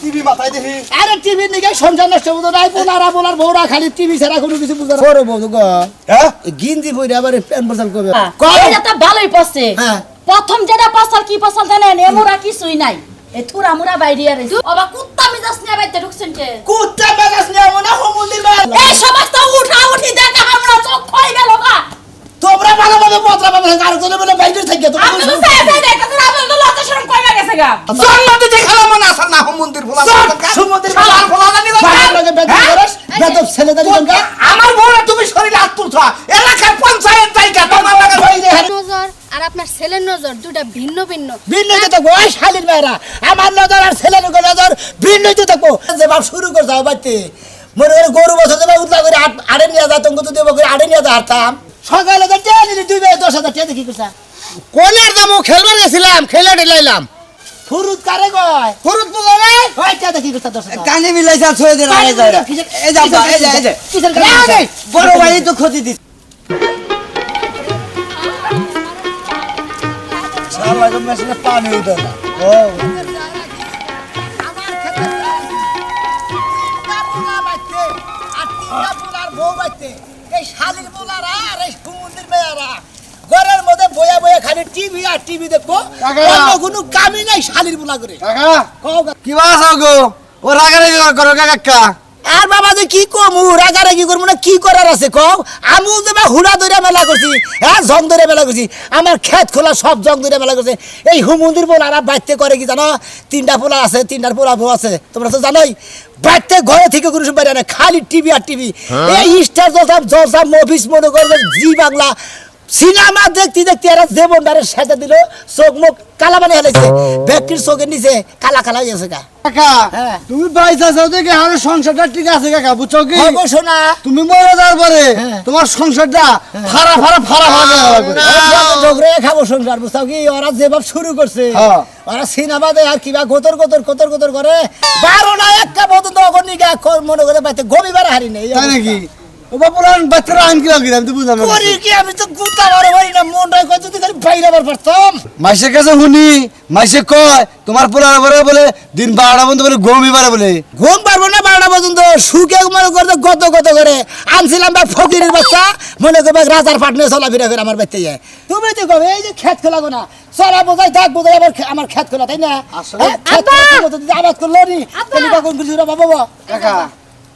TV মাথায় দেখি আরে টিভি নিকে সংসার নষ্ট বুঝো নাই পোলারা পোলার বউরা খালি টিভি ছাড়া কোনো কিছু বুঝো না পরে বউতো গো হ্যাঁ গিন্দি পরে আবার প্যান বসাল করবে এটা তো ভালোই পড়ছে হ্যাঁ প্রথম যেটা পাসাল কি পাসাল জানেন এমরা কিছুই নাই এ থুরা মুরা বাইরে আর ওবা কুত্তা মিজাজ নিয়ে বাইতে ঢুকছেন কে কুত্তা মেজাজ নিয়ে মনে হুমুন্দির এই সমস্ত উঠা উঠি দেখা আমরা চোখ হয়ে গেল গা তোমরা ভালো ভাবে পত্রা পাবে আরেকজনে বলে বাইরে থেকে তো আমি তো চাই চাই দেখতে আমরা তো লজ্জা শরম কইরা গেছে গা জন্মতে দেখালো মনে আছে না মন্দির ভোলা সমুদ্রের শালা ভোলা জানি ভালো লাগে বেদব করস বেদব ছেলেদারি গঙ্গা আমার বউরা তুমি শরীরে হাত তুলছ এলাকার পঞ্চায়েত জায়গা তোমার লাগা নজর আর আপনার ছেলের নজর দুটা ভিন্ন ভিন্ন ভিন্নতে থাকবো ওই শালির মেয়েরা আমার নজর আর ছেলের নজর ভিন্নতে থাকবো যে বাপ শুরু করে যাও বাড়িতে মনে করে গরু বছর দেবে উতলা করে আড়ে নিয়ে যা তুমি তো দেবো করে আড়ে নিয়ে যা হারতাম সকালে তো টেনে নিলি 2,000 টাকা দেখি কুসা কোনের দামও খেলবার গেছিলাম খেলা ঢেলাইলাম ফুরুত কারে গয় ফুরুত বুঝো না ওই টাকা দেখি কুসা 10,000 কানে মিলাইছা ছয় দিন আগে যায় এই যা এই যা এই যা কিসের কানে বড় ভাই তো ক্ষতি দিছে শালা গো মেশিনে পানি উঠে না ও আমার ক্ষেত্রে তিনটা পোলা বাইতে আর তিনটা পোলার বউ বাইতে এই শালির পোলারা আর এই সমুদ্রের মেয়েরা ঘরের মধ্যে বয়া বয়া খালি টিভি আর টিভি দেখবো অন্য কোনো কামই নাই শালির পোলা করে কাকা কও গা। কি বাসা গো ও রাগারাগি করো কাকা আর বাবা যে কি কমু রাগারাগি করবো না কি করার আছে কও আমি যে হুড়া ধরে মেলা করছি হ্যাঁ জং ধরে মেলা করছি আমার ক্ষেত খোলা সব জং ধরে মেলা করছে এই হুমুন্দির পোলারা বাইতে করে কি জানো তিনটা পোলা আছে তিনটার পোলা বউ আছে তোমরা তো জানোই বাইতে ঘরে থেকে কোনো বাইরে না খালি টিভি আর টিভি এই স্টার জলসা মফিস মনে করবে জি বাংলা সিনেমা দেখতে দেখতে এরা জীবনটারে সেজে দিল চোখ মুখ কালা বানিয়ে ফেলেছে ব্যক্তির চোখের নিচে কালা কালা হয়ে গেছে কাকা হ্যাঁ। তুমি বাইসা চাও দেখে আমার সংসারটা ঠিক আছে কাকা বুঝছো কি অবশ্য না তুমি মরে যাওয়ার পরে হ্যাঁ। তোমার সংসারটা ফাড়া ঝগড়ে খাবো সংসার বুঝছো কি ওরা যেভাবে শুরু করছে হ্যাঁ। ওরা সিনেমা দেয় আর কিবা গোতর করে 12 না একটা পর্যন্ত অগণি মনে করে পাইতে গমিবার হারি নেই তাই নাকি ও বাপুরান বাচ্চারা আইন কি লাগি আমি তো বুঝলাম না করি কি আমি তো গুতা বড় হই না মনটাই কই যদি খালি বাইরে বার পারতাম মাইসের কাছে শুনি মাইসে কয় তোমার পোলার পরে বলে দিন 12টা পর্যন্ত বলে ঘুমই পারে বলে ঘুম পারবো না 12টা পর্যন্ত সুখে মনে করতে গত করে আনছিলাম বা ফকিরের বাচ্চা মনে করবে রাজার পাটনে চলাফেরা করে আমার বাড়িতে যায় তুমি তো কবে এই যে খেত খোলা গোনা চলা বোঝাই থাক বোঝাই আমার খেত খোলা তাই না হ্যাঁ, খেত খোলার মতো যদি আবাদ করলো নি তাহলে কখন কিছু না বাবা কাকা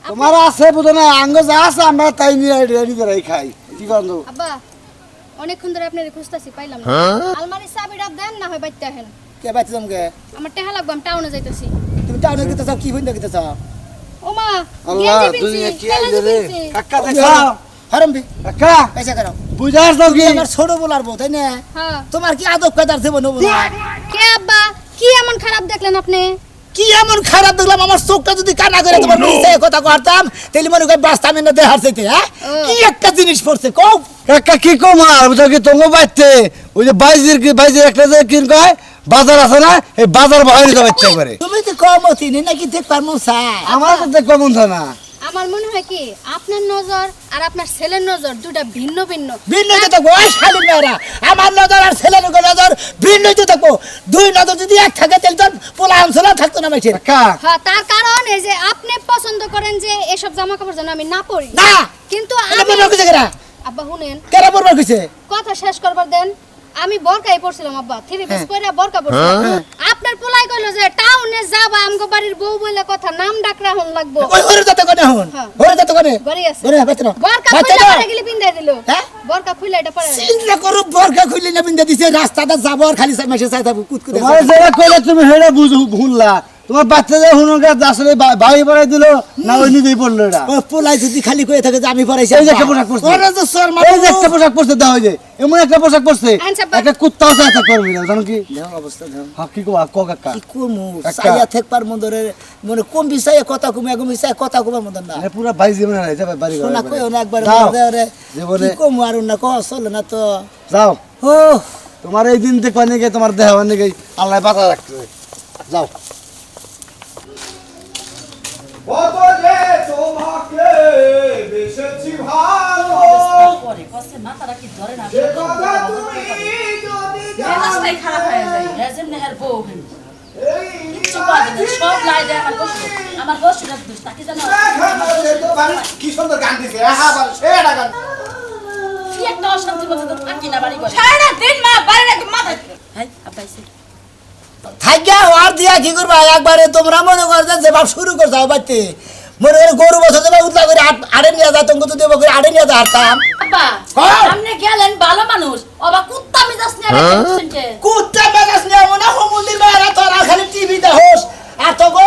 তোমার আছে বুঝো না আঙ্গ যা আছে আমরা তাই নিয়ে রেডি করে খাই কি করো আব্বা অনেকক্ষণ ধরে আপনারে খুঁজতাছি পাইলাম না আলমারির চাবিটা দেন না হয় বাইতে আহেন কে বাইতে জমকে আমার টেহা লাগবে আমি টাউনে যাইতাছি তুমি টাউনে গিয়ে চাও কি হইন্দা গিয়ে চাও ওমা আল্লাহ দুনিয়া কি আইলে রে কাকা দেখা হারামবি কাকা পয়সা করো বুঝাস দাও কি আমার ছোট বলার বউ তাই না হ্যাঁ তোমার কি আদব কায়দার জীবন হবো না কে আব্বা কি এমন খারাপ দেখলেন আপনি কি এমন খারাপ দেখলাম আমার চোখটা যদি কানা করে তোমার মিশে কথা কইতাম তাহলে মনে করি বাস্তাম না দেহার চাইতে হ্যাঁ কি একটা জিনিস পড়ছে কও কাকা কি কম আর বুঝো কি তোমার বাইতে ওই যে বাইজের একটা যে কিন কয় বাজার আছে না এই বাজার বাইরে যাবে ইচ্ছা করে তুমি তো কমতি নি নাকি দেখবার মন চাই আমার তো দেখবা মন চায় না আমার মনে হয় কি আপনার নজর আর আপনার ছেলের নজর দুটা ভিন্ন ভিন্ন ভিন্ন হইতে থাকবো ওই শালীর মেয়েরা আমার নজর আর ছেলের নজর ভিন্ন হইতে থাকবো দুই নজর যদি এক থাকে তাহলে তো পোলা অঞ্চল থাকতো না মাইছে কাকা হ্যাঁ তার কারণ এই যে আপনি পছন্দ করেন যে এসব জামা কাপড় যেন আমি না পরি না কিন্তু এটা আমি বলবার কইছে কেরা আব্বা শুনেন কেরা বলবার কইছে কথা শেষ করবার দেন আমি বরকাই পড়ছিলাম আব্বা 3 পিস পরে বরকা পড়ছিলাম আপনার পোলাই কইলো যে টাউনে যাবা আমগো বাড়ির বউ বলে কথা নাম ডাক রাখুন লাগবো ওই ঘরে যেতে কোনে হন হ্যাঁ। ঘরে যেতে কোনে ঘরে আছে ঘরে বাইতে না বরকা বাইতে খুলে না পরে গেলি পিন্দাই দিল হ্যাঁ? বরকা খুলে এটা পরে চিন্তা করো বরকা খুললে না বিন্দা দিছে রাস্তাটা যাব আর খালি মেসে চাই থাকবো কুতকুতে তোমার যেটা কইলে তুমি হেডা ভুললা তোমার বাচ্চা যে হুনকে আসলে ভাই পড়াই দিল না ওই নিজেই পড়লো এটা ও পোলাই যদি খালি কয়ে থাকে যে আমি পড়াইছি এই যে একটা পোশাক পরছে ওরে যে সর এই যে একটা পোশাক পরছে দাও যে এমন একটা পোশাক পরছে আচ্ছা, একটা কুত্তাও চাইতে করবি না জানো কি অবস্থা হ্যাঁ কি কো কাকা কি কমু একটা- সাইয়া থাকবার মন্দরে মানে কম বিষয়ে কথা কমে এগম বিষয়ে কথা কমার মন্দর না এ পুরা ভাই জীবনে নাই যাবে বাড়ি ঘরে শোনা কইও না একবার যাও রে জীবনে কি কমু আর না কো চলে না তো যাও ও তোমার এই দিন দেখবা নাকি তোমার দেহ নাকি আল্লাহ বাঁচা রাখতে যাও বদলে তোমাকে বেসেছি ভালো পরে কসে মাথাটা কি ধরে না সে কথা তুমি যদি মেজাজটাই খারাপ হয়ে যায় এজন্য হের বউ হেন এই পাবে না সব লাই দেয় আমার বসুরের দোষ তাকে জানো কি সুন্দর গান দিছে হ্যাঁ বল সেটা গান কি একটা অশান্তি মধ্যে তো থাকি না বাড়ি ঘরে সারা দিন মা বাড়ি রাখি মাথা হ্যাঁ আব্বাইছে থাইকা আর দিয়া কি করবা একবারে তোমরা মনে করছো যে বাপ শুরু করছো বাইতে মনে করে গরু বছর দেবা উতলা করে আড়ে নিয়ে যা তুমি তো দেবো করে আড়ে নিয়ে যা হারতাম আব্বা কও। আপনি গেলেন ভালো মানুষ অবা কুত্তা মিজাজ নিয়ে রাখছেন কে কুত্তা বেগাস নিয়ে মনে হুমুন্দির বেড়া তোরা খালি টিভিতে হোস আর তো গো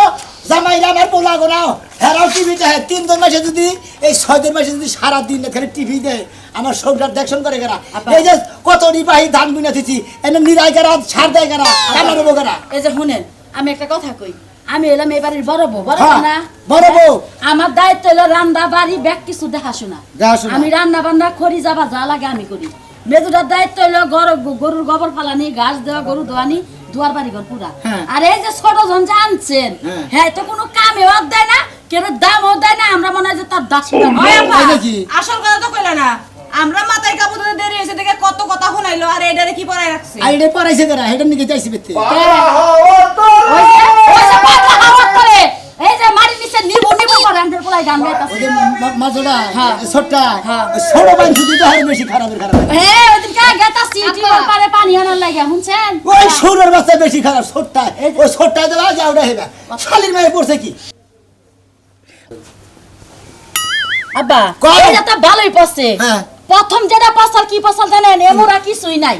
জামাইরা আমার পোলা গো নাও হেরাও টিভিতে হ্যাঁ 3 মাসে যদি এই 6 মাসে যদি সারা দিন খালি টিভি দেয় আমার সংসার দেখশন করে গেরা এই যে কত নিবাহী ধান বুনা দিছি এনে নিরাই গেরা ছাড় দেয় গেরা কামার বো গেরা এই যে শুনেন আমি একটা কথা কই আমি এলাম এই বাড়ির বড় বউ বড় হ্যাঁ, বউ না বড় বউ। আমার দায়িত্ব হলো রান্না বাড়ি ব্যাগ কিছু দেখাশোনা দেখাশোনা। আমি রান্না বান্না খড়ি যাবা যা লাগে আমি করি মেজুটার দায়িত্ব হলো গরুর গোবর ফালানি ঘাস দেওয়া গরু দোয়ানি দুয়ার বাড়ি ঘর পুরা হ্যাঁ। আর এই যে ছোট জন যে আনছেন হ্যাঁ। হ্যাঁ তো কোনো কামেও দেয় না কেন দামও দেয় না আমরা মনে হয় যে তার দাস তাই নাকি? আসল কথা তো কইলা না আমরা মাথায় কাপড় ধরে দেরি হয়েছে দেখে কত কথা শুনাইলো আর এটারে কি পড়াই রাখছে আইডে পড়াইছে গেরা হেডের নিকে যাইছি বেতে এই যে মারি নিচে নিবো করে আমাদের পোলাই গান গাইতাছে ওই যে মাজোড়া হ্যাঁ। ছোটটা হ্যাঁ। ছোট বান্ধি দিতে হয় বেশি খারাপের খারাপ হ্যাঁ ওই দিন কা গাইতাছি টিওর পারে পানি আনার লাগে শুনছেন ওই সুরের বাচ্চা বেশি খারাপ ছোটটা ওই ছোটটা দেওয়া যাও না হেবা শালির মেয়ে পড়ছে কি আব্বা কও। এটা তো ভালোই পড়ছে হ্যাঁ। প্রথম যেটা পছল কি পছল জানেন এমুরা কিছুই নাই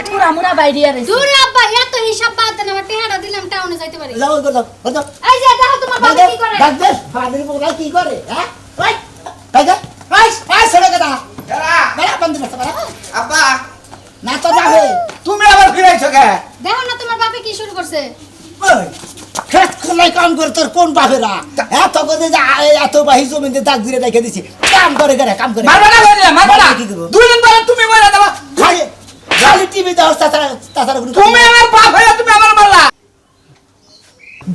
পুরা মুরা বাইরে আর দূরে আব্বা এত হিসাব বাদ দেন আমার টেহাটা দিলাম টাউনে যাইতে পারি যাও ওই করো করো এই যে দেখো তোমার বাবা কি করে ডাক দে ফাদের বলা কি করে হ্যাঁ ওই কাজা আই আই ছেড়ে গেদা বড় বন্ধ করতে পারে আব্বা না তো যাবে তুমি আবার ফিরাইছো কে দেখো না তোমার বাবা কি শুরু করছে ওই খেত খোলাই কাম করে তোর কোন বাপেরা এত করে যে এত বাহি জমিতে দাগ দিয়ে রেখে দিছি কাম করে করে কাম করে মারবা না কইলে মারবা না কি করব 2 দিন পরে তুমি মরে যাবা খালি খালি টিভি দাও তাছাড়া তাছাড়া কোনো তুমি আমার বাপ হয়ে তুমি আমার মারলা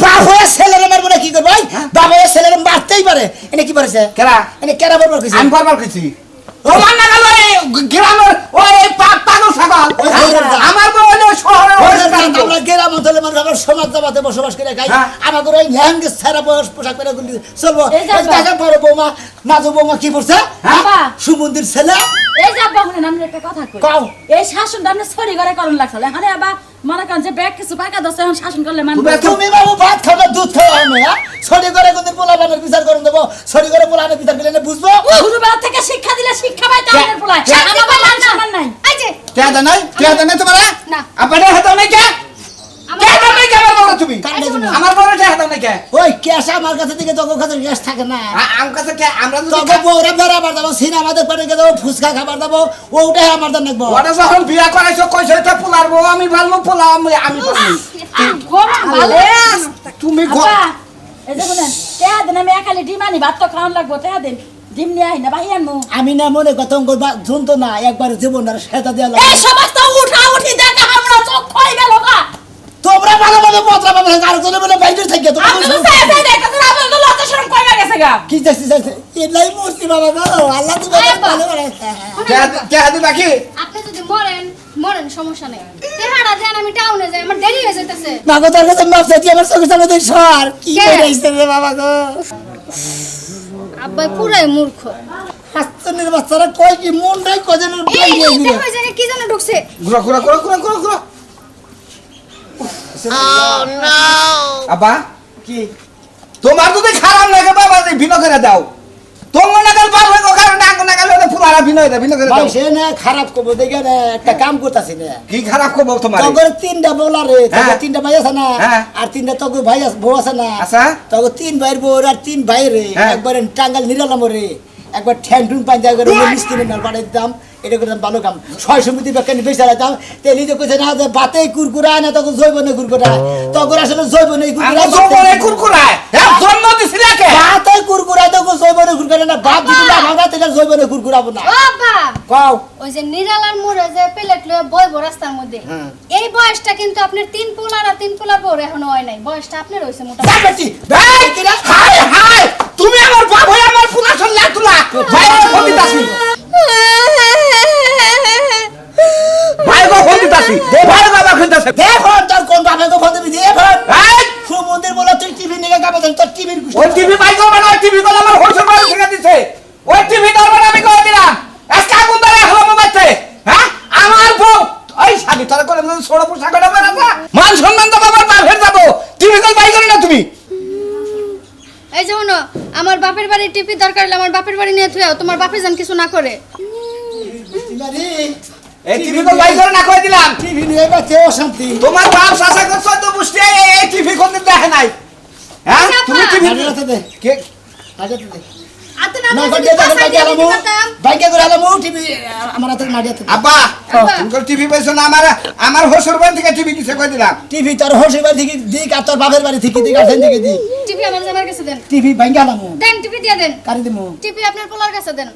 বাপ হয়ে ছেলেরে মারবো না কি করবো ভাই বাপ হয়ে ছেলেরে মারতেই পারে এনে কি পারেছে কেরা এনে কেরা বলবো কিছু আমি বারবার কইছি ও মান না গেল এই গ্রামের ওই পাগল ছাগল ওই শহরের আমার বউ হলো শহরের আমরা গ্রাম অঞ্চলে মানুষ আমরা সমাজ জমাতে বসবাস করে খাই হ্যাঁ। আমাদের ওই ল্যাঙ্গেজ ছাড়া বয়স পোশাক পরে চলবো এই যে আব্বা। দেখা বড় বৌমা নাজু বৌমা কি করছে আব্বা। সুমন্দির ছেলে এই যে আব্বা শুনেন আমি একটা কথা কই কও। এই শাসনটা আপনি সরি করে করুন লাগছিল এখানে আবার মনে করেন যে ব্যাগ কিছু পাকা দছে এখন শাসন করলে মানবে তুমি বাবু ভাত খাবে দুধ খাওয়া আমি হ্যাঁ ছড়ি করে কোনদিন পোলা বানের বিচার করুন দেবো ছড়ি করে পোলা বানের বিচার করলে বুঝবো ছোটবেলা থেকে শিক্ষা দিলে শিক্ষা পাইতে আমাদের পোলায় আমার মান সম্মান নাই এই যে কে জানাই তোমার না। আব্বারে হাত নাই কে কে হাত নাই কে আমার বউ তুমি কান্দে তুমি। আমার বউরে হাত নাই কে ওই ক্যাশ আমার কাছে থেকে তোর কাছে ক্যাশ থাকে না আম কাছে কে আমরা যদি তোকে বউরা বেড়াবার যাবো সিনেমা দেখবার দেখে যাবো ফুচকা খাবার যাবো ওটাই আমার দান দেখবো ওটা যখন বিয়া করাইছো কইছো এটা পোলার বউ আমি ভালো পোলা আমি পারি গরম ভালো তুমি আব্বা এই যে শুনেন টেহা দেন আমি একালি ডিম আনি ভাত তো খাওয়ান লাগবো টেহা দেন ডিম নিয়ে আই না ভাই আনমু আমি না মনে কতঙ্গ শুনতো না একবার জীবন আর সেটা দেওয়া এই সমস্ত উঠা উঠি দেখা আমরা চোখ খই গেল গা তোমরা ভালো ভালো পত্রা পাবে আর কোনো বলে বাইরে থেকে তোমরা আমি তো চাই চাই দেখা তোর আমার তো লজ্জা শরম কইবা গেছে গা কি যাচ্ছে যাচ্ছে এলাই মূর্তি বাবা গো আল্লাহ তুমি আরে বাবা। ভালো বানাইছে কে হাত বাকি আপনি যদি মরেন সমস্যা নেই টেহাটা দেন আমি টাউনে যাই আমার দেরি হয়ে যাইতেছে মাগো তার কাছে মাপ চাইছি আমার চোখে সামনে সর কি কে? করেছে রে বাবা গো আব্বা পুরাই মূর্খ হাসনের বাচ্চারা কই কি মন নাই কজনের এই ভাই গিয়ে দেখো এই জায়গায় কি যেন ঢুকছে ঘুরা ঘুরা ঘুরা ঘুরা ঘুরা ঘুরা আব্বা কি তোমার যদি খারাপ লাগে বাবা যে ভিন্ন করে দাও তোমার নাগাল বাপ হয় কারণ ডাঙ্গ নাগাল হলে ফুলারা ভিন্ন হয়ে ভিন্ন করে ভাই দাও সে না খারাপ করবো দেখে না একটা কাম করতেছি না কি খারাপ করবো তোমার তখন 3টা বউলা রে তখন হ্যাঁ। 3টা ভাই আছে না হ্যাঁ। আর 3টা তখন ভাই আছে বউ আছে না আচ্ছা। তখন 3 ভাইয়ের বউ আর 3 ভাই রে হ্যাঁ। একবার টাঙ্গাল নিরালাম রে একবার ঠ্যাং টুন পাঞ্জা করে মিষ্টি নাল বাড়াই দিতাম এটা করতাম ভালো কাম 600 মিটি বেকানি বেচা রাখতাম তেলি যে কইছে না যে বাতে কুরকুরা না তখন জৈবনে কুরকুরা তখন আসলে জৈবনে আমার জমরে কুরকুরায় হ্যাঁ জন্ম দিছিলা কে বাতে কুরকুরা তখন জৈবনে কুরকুরা না বাপ দিতে না ভাঙা তেলে জৈবনে কুরকুরাবো না ও আব্বা কও ওই যে নিরালার মোড়ে যে প্লেট লয়ে বইব রাস্তার মধ্যে এই বয়সটা কিন্তু আপনার 3 পোলার আর 3 পোলার বড় এখনো হয় নাই বয়সটা আপনার হইছে মোটামুটি বাবাজি হাই হাই তুমি আমার বাপ হয়ে আমার ফুলা চললা তুলা ভাই ফোন দিতাছি ভাই গো ফোন দিতাছি ভাই বাবা ফোন দিতাছে দেখো তোর কোন বাপে গো ফোন দিবি দেখো এই সুমন্দির দেন তোর টিভির ওই টিভি বাই করবে না, ওই টিভি গুলো আমার হোলসেল বাড়ি থেকে দিছে। ওই টিভি ধরবে না, আমি করে দিলাম। আজকে আগুন ধরে হলো মোবাইলতে। হ্যাঁ, আমার বউ ওই শালি তোরা করে ছোট পোশাক করে বেড়াবা, মান সম্মান তো বাবার বাপের যাবো, টিভি গুলো বাই করে না তুমি। এই যে শোনো, আমার বাপের বাড়ি টিপি দরকার হলে আমার বাপের বাড়ি নিয়ে থুয়াও, তোমার বাপে যেন কিছু না করে। এই টিভি গুলো বাই করে না করে দিলাম। টিভি নিয়ে বাচ্চা অশান্তি তোমার বাপ শাসা করছো তো বুঝতে এই টিভি কোনদিন দেখে নাই। হ্যাঁ, তুমি টিভি হাজার দে কে হাজার দে আতে না না আমি বাইকে যদি বাসায় দিয়ে দিতে আলামু পারতাম। বাইকে করে আলামু টিভি আমার হাতে মারিয়াতে আব্বা আব্বা। তুমি টিভি পাইছো না, আমার হোসের বাড়ি থেকে টিভি দিছে কই দিলাম। টিভি তোর হোসের বাড়ি থেকে দিক আর তোর বাপের বাড়ি থেকে দিক আর সেন থেকে দিক টিপি আমার জামার কাছে দেন। টিভি বাইকে আলামু দেন টিপি দিয়ে দেন। কারি দিমু টিপি আপনার পোলার কাছে দেন।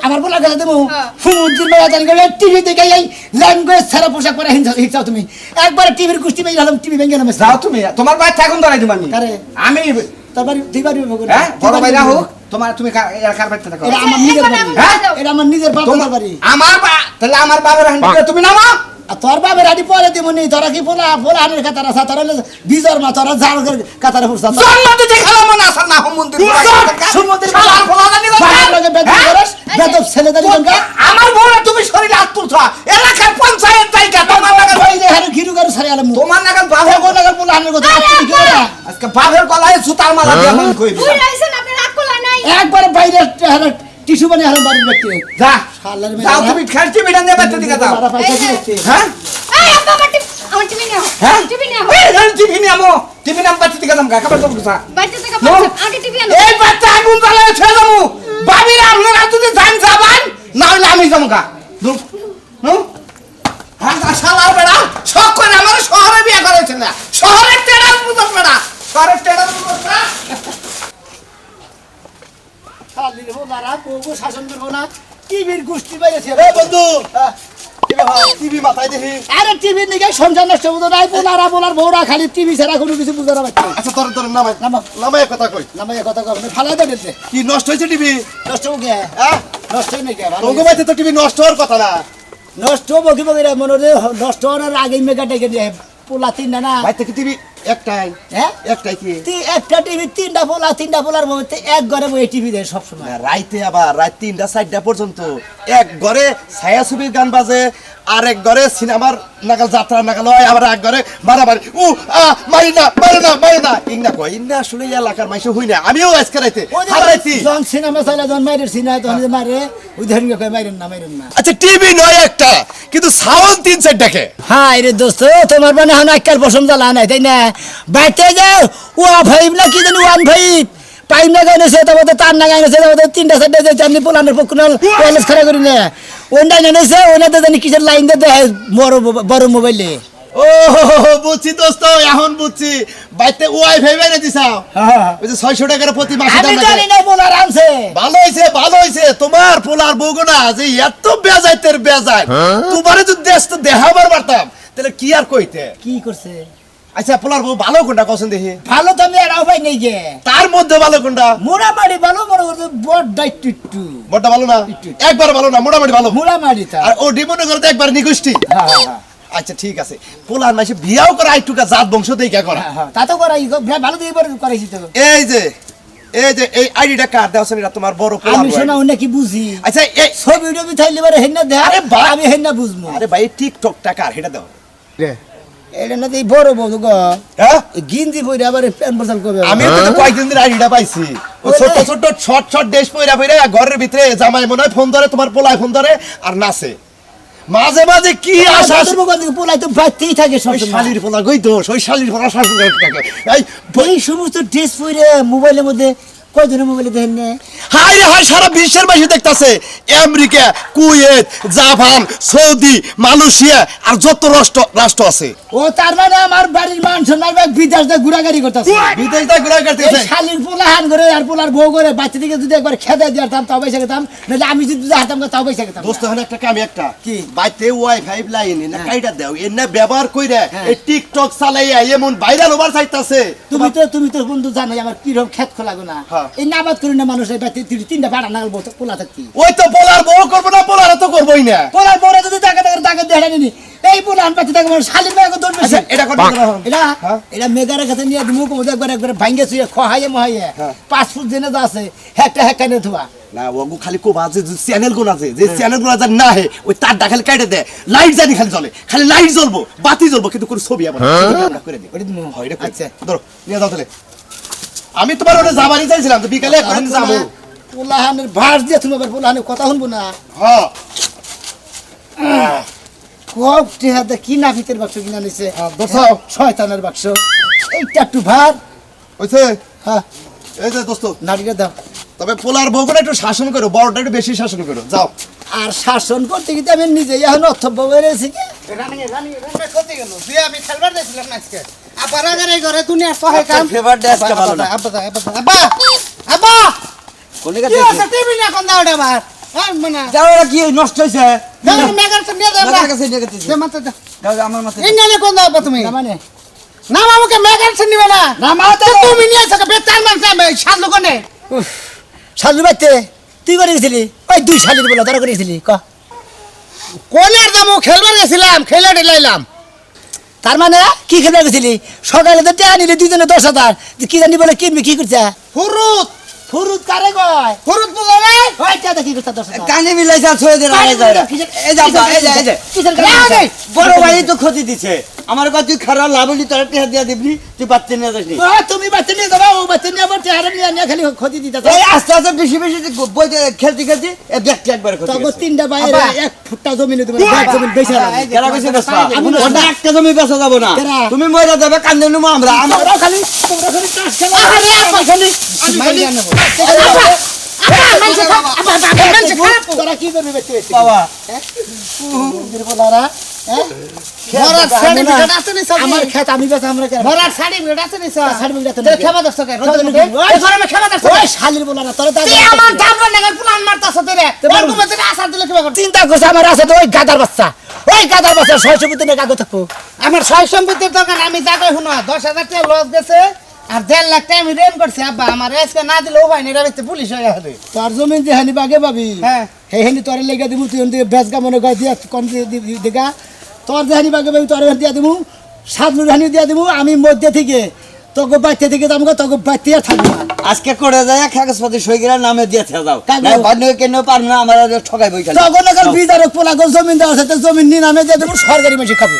আমার বলা কথা দেবো হ্যাঁ। ফুজির মেলা জানি গেলে টিভি দেখে এই ল্যাঙ্গুয়েজ ছাড়া পোশাক পরে হিংসাও তুমি একবার টিভির কুস্তি মেয়ে হলাম টিভি ভেঙে নামে যাও তুমি, তোমার বাড়ি থাকুন ধরাই দিব আমি। কারে? আমি তার বাড়ি দুই বাড়ি হ্যাঁ বড় ভাই রাহু তোমার, তুমি কার বাড়িতে থাকো? এটা আমার নিজের বাড়ি হ্যাঁ? এটা আমার নিজের বাবার বাড়ি আমার তাহলে আমার বাবার হান্ডি তুমি নামো। আর তোর বাবার হাঁটি পরে দিব নি তোরা কি পোলা পোলা হাঁটির কাতার আছে তোরা বিজর মা তোরা ঝাড় কাতারে ফুরছা জন্ম দিতে খেলাম না আসল না মন্দির সমুদ্রের শালার পোলা জানি গো। বাবার লগে বেদব করস বেদব ছেলেদারি গঙ্গা আমার বউরা তুমি শরীরে হাত তুলছ, এলাকার পঞ্চায়েত জায়গা তোমার নাগাল ওই যে হারে ঘিরু গারু সারি আলম তোমার নাগাল বাবা বাবা গোনাগার পোলা হাঁটির কথা তুমি কি করা আজকে বাপের গলায় সুতার মালা দিয়ে আমি কইবি। ভুল হইছেন, আপনার রাগ করলা নাই। একবার বাইরে হারে টিস্যু বানিয়ে হারে বাড়ির ব্যক্তি যা শালার মেয়ে যাও তুমি খেলছি বিড়া নিয়ে বাচ্চা দিকে যাও। বাবা পয়সা কি হচ্ছে হ্যাঁ এই আব্বা আমার টিপি নাও। হ্যাঁ টিপি নাও। এই টিভি নামো, টিভি নাম বাচ্চা দিকে যাম খাবার তো বুঝা। বাইরে থেকে নো। আগে টিপি আনো। এই বাচ্চা আগুন জ্বালায় ছেড়ে যাবো, বাবির আপনারা যদি যান যাবান না হলে আমি যাবো গা। হ্যাঁ শালার বেড়া শখ করে আমার শহরে বিয়ে করেছে না, শহরের টেডার বুঝত বেড়া, শহরের টেডার বুঝত না। শালির হোলারা বউকে শাসন করবো না টিভির গোষ্ঠী বাইরেছে এ বন্ধু টিভি মাথায় দেখি। আরে টিভির দিকে সংসার নষ্ট হতো নাই পোলারা পোলার বউরা খালি টিভি ছাড়া কোনো কিছু বুঝতে পারছে আচ্ছা তোর তোর নামাই নামা নামাই কথা কই। নামাই কথা কব ফালাই দে দিতে কি নষ্ট হয়েছে টিভি? নষ্ট হো গে হ্যাঁ, নষ্ট হই নাকি তোকে বাইতে তো টিভি নষ্ট হওয়ার কথা না। নষ্ট বকি বকি রে মনে রে নষ্ট হওয়ার আগে মেগা ডেকে দিয়ে পোলা তিন না বাইতে কি টিভি একটাই? হ্যাঁ একটাই কি? একটা টিভি তিনটা পোলার মধ্যে এক ঘরে বই টিভি দেয় সবসময় রাইতে আবার রাত 3টা 4টা পর্যন্ত এক ঘরে ছায়া ছবির গান বাজে, আর এক ঘরে সিনেমার নাগাল যাত্রা নাগাল হয়, আবার এক ঘরে মারামারি মারি না মারে না মারে না ইংনা কয় ইংনা আসলে এলাকার মাইসে হই না। আমিও আজকে রাইতে হারাইছি। যখন সিনেমা চাইলে যখন মাইরের সিনেমা তখন যে মারে ওই ধরনের কয় মাইরেন না আচ্ছা টিভি নয় একটা, কিন্তু সাউন্ড 3-4টাকে। হ্যাঁ রে দোস্ত তোমার মানে এখন আজকাল পছন্দ জ্বালা নাই তাই না বাইতে যাও ফাইভ না কি জানি 1 পাইপ না গাইনেছে তারপরে তার না গাইনেছে তারপরে 3টা 4টা যে চামনি পোলানের পক্ষনাল ওয়ালেস খারাপ করি না ওইটা এনেছে ওইটাতে জানি কিসের লাইন দিয়ে দেয় বড় মোবাইলে ও বুঝছি দোস্ত, এখন বুঝছি। বাইতে ওয়াইফাই বাইরে দিছাও, ওই যে 600 টাকার প্রতি মাসে দাম আমি লাগে। জানি না পোলার আনছে ভালো হইছে তোমার পোলার বউগোনা যে এত বেজাইতের বেজাই, তোমারে যদি দেশ তো দেখাবার পারতাম তাহলে কি আর কইতে। কি করছে আচ্ছা পোলার বউ ভালো কোনটা কছেন দেখি? ভালো তো আমি এরাও পাই নাই গে তার মধ্যে ভালো কোনটা? মোড়ামাড়ি ভালো মনে করছে বড় দায়িত্ব একটু বড়টা ভালো না, একবার ভালো না, মোটামুটি ভালো। মোড়ামাড়ি তা আর ও ডিমনে করতে একবার নিগুষ্টি। হ্যাঁ আচ্ছা ঠিক আছে, পোলার মাসে বিয়াও করা আইটুকা জাত বংশ দেখা করা। তা তো করাই ভালো দিয়ে করাইছি তো এই যে এই আইডিটা কার দেওয়া এটা তোমার বড় পোলা। আমি শোনা অন্য কি বুঝি আচ্ছা এই ছবি টবি থাইলে বারে হেন্না দেখ আরে বাহ। আমি হেন্না বুঝবো আরে ভাই টিকটক টাকা এটা দাও। এটা না এই বড় বড় গো হ্যাঁ গিঞ্জি পরে আবার প্যান্ট বসাল করবে আমি তো কয়েকদিন ধরে আইডিটা পাইছি, ও ছোট ছোট শর্ট ড্রেস পইরা ঘরের ভিতরে জামাই মনে হয় ফোন ধরে, তোমার পোলায় ফোন ধরে আর নাচে মাঝে মাঝে। কি আশা পোলাই তো বাড়তেই থাকে সব ওই শালির পোলা গই দোষ, ওই শালির পোলা শাসন থাকে। এই সমস্ত ড্রেস পরে মোবাইলের মধ্যে কয়জনের মোবাইলে দেখেন না হাই রে হাই, সারা বিশ্বের বাইরে দেখতাছে America, Kuwait, Japan, Saudi, Malaysia আর যত রাষ্ট্র আছে। ও তার মানে আমার বাড়ির মানুষ বিদেশ দিয়ে ঘোরাঘুরি করতেছে বিদেশ দা ঘুরে এই করতেছে। শালির পোলা হান করে আর পোলার বউ করে বাচ্চা থেকে যদি একবার খেতে দিতাম তাও পয়সা খেতাম, নাহলে আমি যদি হাতাম তাও পয়সা খেতাম দোস্ত হন একটা কামি একটা কি? বাইতে ওয়াইফাই লাইন না কাইটা দাও এনে ব্যবহার কইরা এই টিকটক চালাইয়া এমন ভাইরাল ওভার চাইতাছে। তুমি তো বন্ধু জানোই আমার কিরকম খেত খোলা গোনা হ্যাঁ। এই নাবাদ করি না মানুষ তিনটা ভাড়া নাগাল পোলা থাকতি ওই তো পোলার বউ করবো না, পোলার তো করবোই না। পোলার বউরা যদি টাকা দেখা নিনি এই বলে আমি পাচ্ছি তাকে শালির মেয়ে দৌড় আচ্ছা বেশি এটা কথা এটা হ্যাঁ? এটা মেগারের কাছে নিয়ে দিমু কোমে একবার ভাঙ্গে শুয়ে খহাইয়ে মহাইয়ে হ্যাঁ। 5 ফুট জেনে যা আছে একটা নিয়ে থুবা না ওগু খালি কোবা আছে যে চ্যানেল গুলো আছে যে চ্যানেল গুলো যা না হে ওই তার ডাকাল কাটে দেয় লাইট জানি খালি জ্বলে খালি লাইট জ্বলবো বাতি জ্বলবো কিন্তু কোনো ছবি আমার আমরা করে দিই ওটা দিমু হয় এটা আচ্ছা ধরো নিয়ে যাও তাহলে আমি তোমার ওটা যাবারই চাইছিলাম তো বিকালে এখন যাবো পোলাহানের ভাস দিয়ে তুমি আবার পোলাহানের কথা শুনবো না হ্যাঁ খুব টেহাতে কি নাফিতের বাক্স কিনা নিছে দোসাও শয়তানের বাক্স এইটা একটু ভার হইছে হ্যাঁ এই যে দোস্ত নারীরা দাও তবে পোলার বউকে একটু শাসন করো বড়টা একটু বেশি শাসন করো যাও আর শাসন করতে গিয়ে আমি নিজে এখন অর্থব্য বেড়েছি কি আমি খেলবার দিয়েছিলাম না আজকে আবার আগে এই ঘরে দুনিয়া সহায় কাম ফেভার ডে আজকে ভালো না আব্বা আব্বা কোন কি আছে টিভি না কোন দাওটা আবার মানে যাওয়াটা কি নষ্ট হইছে মেগার তো নিয়ে যাও আমার কাছে নিয়ে গেছিস দে মাথা দাও দাও আমার মাথায় এই নালে কোন দাও তুমি না মানে না মামুকে মেগার সে নিবে না না মা তো তুমি নিয়ে এসে বেতার মানছে সাজলো কোনে সাজলো বাইতে তুই করে গেছিলি ওই দুই শালির বলা ধরে করেছিলি ক কোনের দামও খেলবার গেছিলাম খেলে ঢেলাইলাম তার মানে কি খেলে গেছিলি সকালে তো টেয়া নিলে দুজনে 10,000 কি জানি বলে কিনবি কি করছে ফুরুত ফুরুত কারে কয় ফুরুত বুঝো না ওই টা দেখি করছে 10,000 কানে মিলাইছে ছয় দিন আগে যায় এই যা এই যে কিসের কানে বড় ভাই তো ক্ষতি দিছে আমার কাছে তুই খারাপ লাভ হলি তোর টিহা দিয়া দিবনি তুই বাচ্চা নিয়ে যাসনি ও তুমি বাচ্চা নিয়ে যাবা ও বাচ্চা নিয়ে আবার চেহারা নিয়ে খালি ক্ষতি দিতে এই আস্তে আস্তে বেশি বেশি বইতে খেলতে খেলতে এই ব্যাগটা একবার ক্ষতি তখন গেছে। তিনটা বাইরে 1 ফুটটা জমি নিতে পারে এক জমি বেচা কেরা কইছে বেসপা আমি না- ওটা একটা জমি বেচা যাব না কেরা? তুমি মইরা যাবে কান্দে নিমু আমরা আমার তোমরা খালি টাস খেলা আরে খালি মাইরি আনবো তোরা কি করবি বেচে বাবা বলারা মরার certificate আছে নি সব আমার খেত আমি বেচা আমরা কেন মরার সার্টিফিকেট আছে নি স্যার সার্টিফিকেট আছে খেবা দছ টাকা এই ঘরে আমি খেবা দছ টাকা ওই শালির বলারা তোরা তুই আমার দামরা নাগাল প্ল্যান মারতাছ তোরে তোর তুমি আসার দিলে কিবা কর চিন্তা করছ আমার আছে তো ওই গাদার বাচ্চা 600 বুতে না কাগজ থাকো আমার 600 সম্পত্তির দোকান আমি জায়গায় শুনো 10,000 টাকা লস গেছে আর 1.5 লাখ টাকা আমি রেন করছি আব্বা আমার আজকে না দিলে ও ভাই না এটা পুলিশ হয়ে যাবে তোর জমি যে হানি বাগে পাবি হ্যাঁ। হে হেনি তোরে লেগে দিমু তুই ওনদিকে বেজগা মনে কয় দিয়া কোন দিগা তোর যে হানি বাগে পাবি তোরে দিয়া দিমু সাতলুর হানি দিয়া দিমু আমি মধ্যে থেকে তোকে বাইতে থেকে যাবো তোকে বাইতে আর থাকবো না আজকে করে যায় কাগজপত্র সই করে নামে দিয়ে থেকে যাও কাগজ- না বান্য কেন পার না আমার ঠকাই বই খালি তখন বিজারক পোলা জমিন দেওয়া আছে তো জমিন নিয়ে নামে দিয়ে দেবো সরকারি মাসে খাবো